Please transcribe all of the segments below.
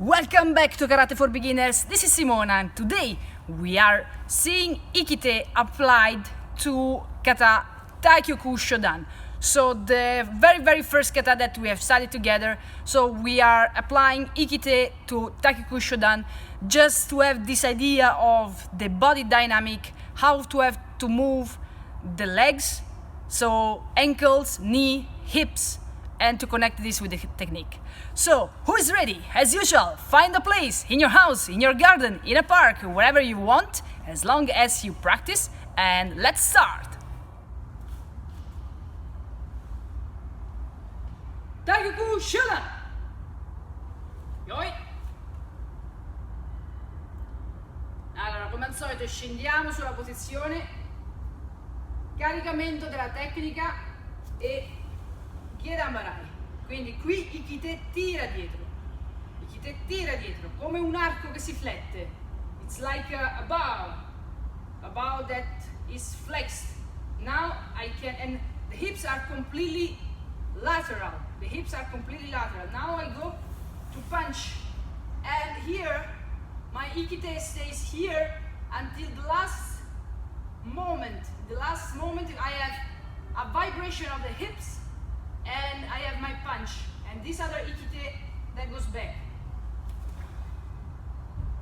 Welcome back to Karate for Beginners. This is Simona and today we are seeing Ikite applied to Kata Taikyoku Shodan. So the very first kata that we have studied together. So we are applying Ikite to Taikyoku Shodan just to have this idea of the body dynamic, how to have to move the legs, so ankles, knee, hips, and to connect this with the technique. So, who is ready? As usual, find a place in your house, in your garden, in a park, wherever you want, as long as you practice, and let's start! Taikyoku Shodan! Yoi! Allora, come al solito scendiamo sulla posizione, caricamento della tecnica e Barai. Quindi qui Ikite tira dietro, come un arco che si flette. It's like a bow that is flexed. Now I can, and the hips are completely lateral. Now I go to punch, and here my Ikite stays here until the last moment. I have a vibration of the hips, and I have my punch, and this other Ikite that goes back.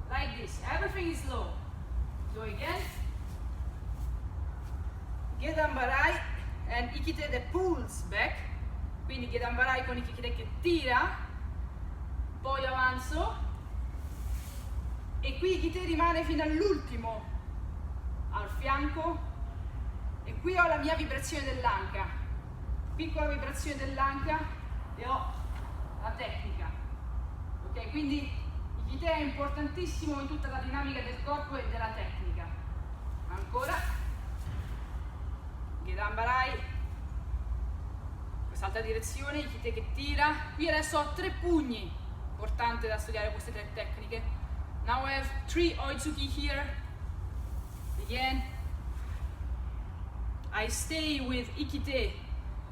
Like this, everything is low. So again, Barai and Ikite that pulls back. Quindi Barai con Ikite che tira, poi avanzo, e qui Ikite rimane fino all'ultimo, al fianco, e qui ho la mia vibrazione dell'anca. Piccola vibrazione dell'anca e ho la tecnica. Ok, quindi Ikite è importantissimo in tutta la dinamica del corpo e della tecnica. Ancora Barai, quest'altra direzione, Ikite che tira. Qui adesso ho 3 pugni, importante da studiare queste 3 tecniche. Now I have 3 oitsuki here. Again I stay with Ikite.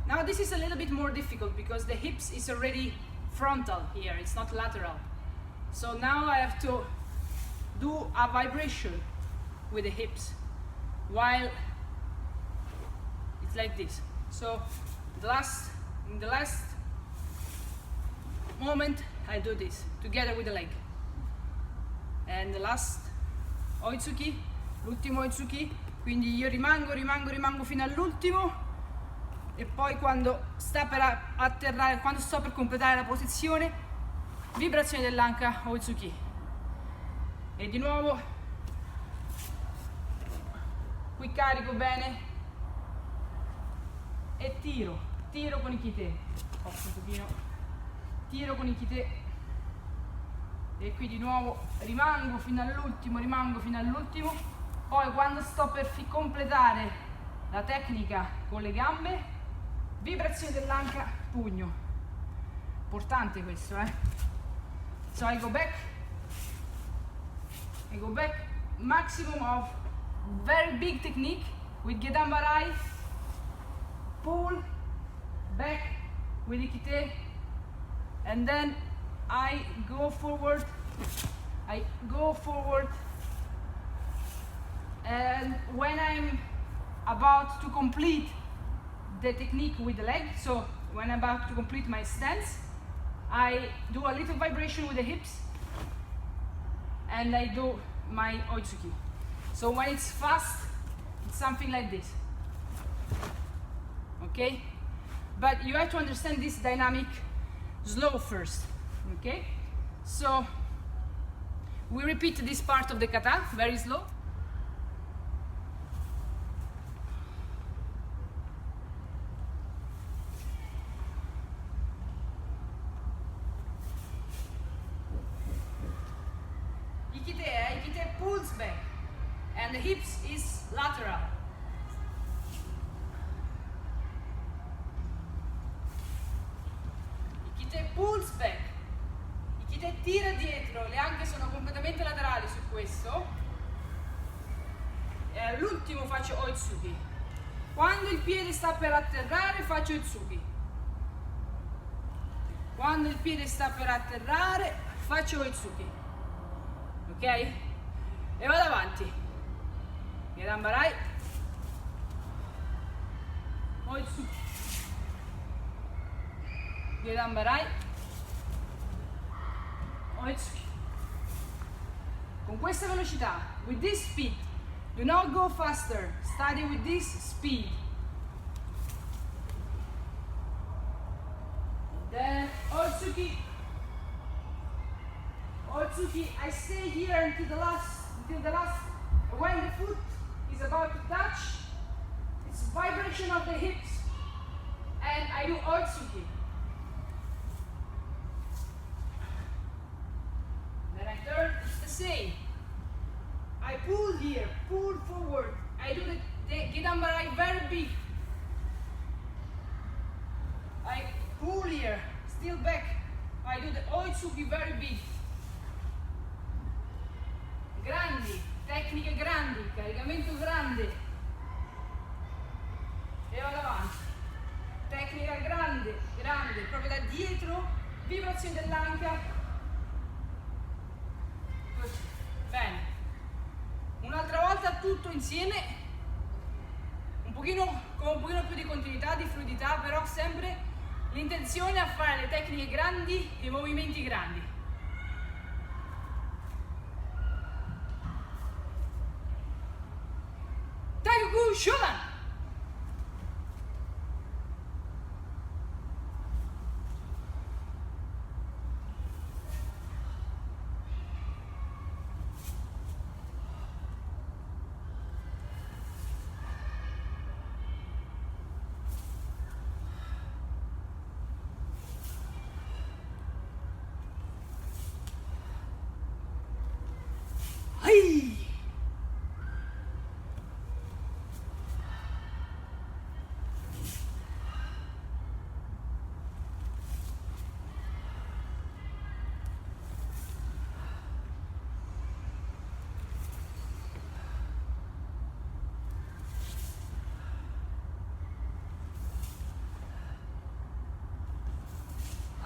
Now this is a little bit more difficult because the hips is already frontal here, it's not lateral. So now I have to do a vibration with the hips while it's like this. So in the last moment I do this together with the leg. And the last oitsuki, l'ultimo oitsuki, quindi io rimango fino all'ultimo. E poi quando sta per atterrare, quando sto per completare la posizione, vibrazione dell'anca oitsuki. E di nuovo qui carico bene e tiro con Ikite. Tiro con Ikite e qui di nuovo rimango fino all'ultimo. Poi quando sto per completare la tecnica con le gambe, vibrazione dell'anca, pugno. Importante questo, So I go back, maximum of very big technique with Barai, pull, back with Ikite, and then I go forward, and when I'm about to complete the technique with the leg, so when I'm about to complete my stance, I do a little vibration with the hips and I do my oitsuki. So when it's fast, it's something like this. Okay? But you have to understand this dynamic slow first. Okay? So we repeat this part of the kata very slow. Ikite pulls back and the hips is lateral. Ikite pulls back. Ikite tira dietro, le anche sono completamente laterali su questo. E all'ultimo faccio oitsuki. Quando il piede sta per atterrare faccio oitsuki. Quando il piede sta per atterrare faccio Oitsuki, ok? E vado avanti, Gedanbarai, Oitsuki, Gedanbarai, Oitsuki. Con questa velocità, with this speed, do not go faster, study with this speed. Then Oitsuki, Oitsuki, I stay here until the last, when the foot is about to touch, it's vibration of the hips, and I do Oitsuki. Then I turn, it's the same. I pull here, pull forward. I do the Gedanbarai very big. I pull here, still back. I do the Oitsuki very big. Grandi, tecniche grandi, caricamento grande. E vado avanti. Tecnica grande, grande, proprio da dietro, vibrazione dell'anca. Così. Bene. Un'altra volta tutto insieme, con un pochino più di continuità, di fluidità, però sempre l'intenzione a fare le tecniche grandi e i movimenti grandi. Taikyoku Shodan! Hey!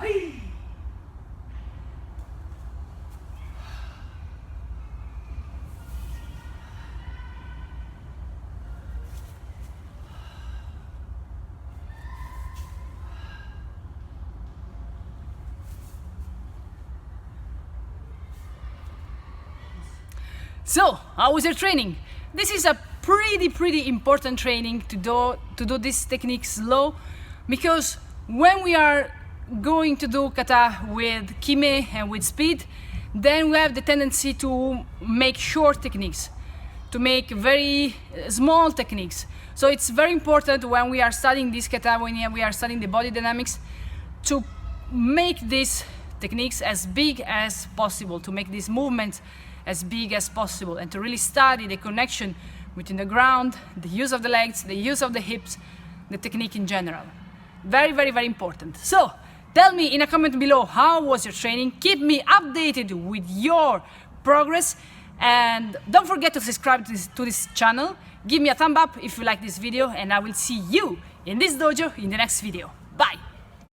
Hey! So, how was your training? This is a pretty important training to do this technique slow, because when we are going to do kata with kime and with speed, then we have the tendency to make short techniques, to make very small techniques. So it's very important when we are studying this kata, when we are studying the body dynamics, to make these techniques as big as possible, to make these movements as big as possible, and to really study the connection between the ground, the use of the legs, the use of the hips, the technique in general. Very important. So, tell me in a comment below, how was your training? Keep me updated with your progress, and don't forget to subscribe to this channel. Give me a thumb up if you like this video, and I will see you in this dojo in the next video. Bye!